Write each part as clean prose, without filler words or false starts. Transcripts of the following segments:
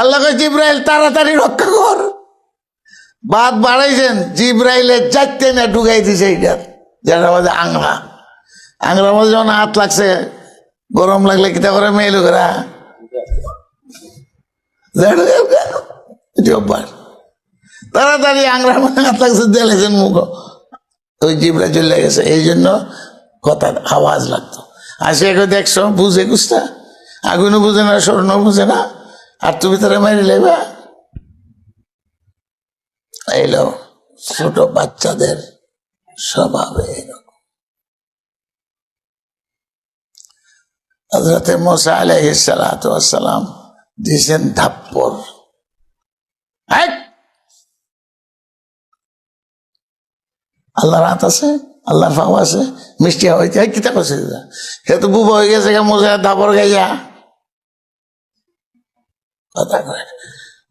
আল্লাহ কয় জিব্রাইল তাড়াতাড়ি রক্ষা কর। বাদ বাড়াইছেন, জিব্রাইলের যাইতে না ঢুকাই দিছে এইটার, যেটার মধ্যে আংরা। আংরার মধ্যে যখন হাত লাগছে, গরম লাগলে কিতা করে মেয়ে লোকেরা তাড়াতাড়ি আংরার মধ্যে হাত লাগছে, দিয়েছেন মুখ, ওই জিব্রাইল চলে গেছে। এই জন্য কথার আওয়াজ লাগতো। আসে দেখছো বুঝে গুছটা, আগুনও বুঝে না, স্বর্ণ বুঝে না, আর তুমি তারা মেরে লেবা। এলো ছোট বাচ্চাদের স্বভাবে এরকম। হযরত মুসা আলাইহিস সালাতু ওয়াস সালাম দিয়েছেন থাপ্পড়। আল্লাহর হাত আছে, আল্লাহর ফাও আছে, মিষ্টি হইতে কিতা করছে, সে তো বুবা হয়ে গেছে, মোজা দাপড় গাইয়া কথা কয়।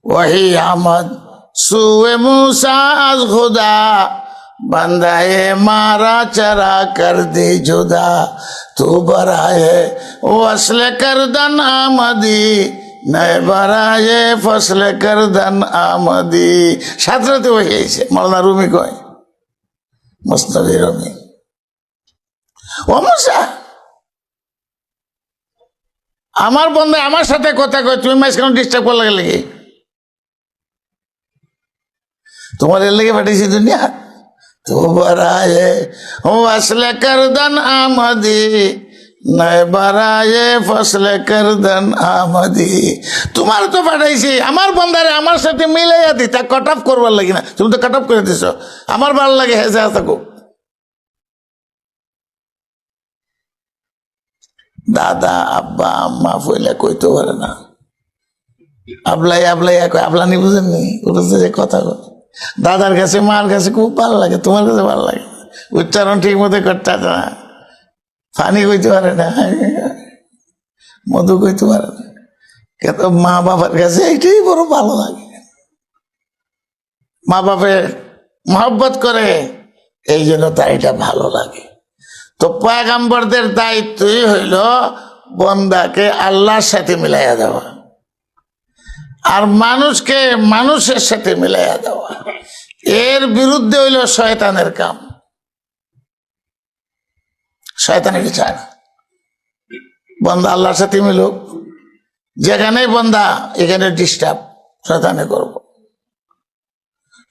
ওয়াহি আহমদ সুয়ে মুসা আজ খুদা, बंदाए मारा चरा कर दे जुदा, तू बराए वसल करदन आमदी, नए बराए फसल करदन आमदी। সাথে হয়ে গেছে। মাওলানা রুমি কয়, মুস্তাফি রুমি, ও মুসা, আমার বন্ধু আমার সাথে কথা কয়, তুমি মাঝখানে ডিস্টার্ব করলে লেগে, তোমার এর লেগে পাঠিয়েছি দুনিয়া। তো বরায়ে ফসলে করদন আমদি, নয় বরায়ে ফসলে করদন আমদি। তোমার তো পাঠাইছি আমার বন্ধারে আমার সাথে মিলাইয়া দি, তা কট অফ করবার লাগি না, তুমি তো কট অফ করে দিছ। আমার ভালো লাগে হেসে থাকো। দাদা আব্বা আম্মা ফইলে কইতে পারে না, আবলাই আবলাই আবলানি বুঝেননি, ওটা যে কথা কয়। দাদার কাছে মার কাছে খুব ভালো লাগে, তোমার কাছে ভালো লাগে, উচ্চারণ ঠিক মতো করতে না, ফানি কইতে পারে না, মধু কইতে পারে না, কিন্তু মা বাবার কাছে এইটাই বড় ভালো লাগে। মা বাপে মহব্বত করে, এই জন্য তার এটা ভালো লাগে। তো পয়গম্বরদের দায়িত্বই হইল বন্দাকে আল্লাহর সাথে মিলাইয়া দেওয়া, আর মানুষকে মানুষের সাথে মিলাইয়া দেওয়া। এর বিরুদ্ধে হইল শয়তানের কাম। শয়তানে কি চায় না বন্দা আল্লাহর সাথে মিলুক, যেখানে বন্দা এখানে ডিস্টার্ব শয়তানে করব।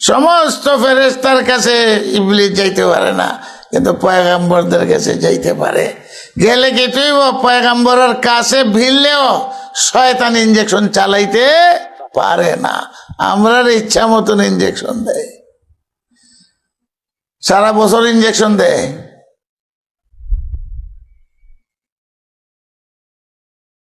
সমস্ত ফেরেশতার কাছে ইবলিস যাইতে পারে না, কিন্তু পয়গম্বরদের কাছে যাইতে পারে। গেলে কি তুই পয়গম্বরের কাছে ভিড়লেও শয়তান ইঞ্জেকশন চালাইতে পারে না। আমরা ইচ্ছা মতন ইঞ্জেকশন দেয়, সারা বছর ইঞ্জেকশন দেয়।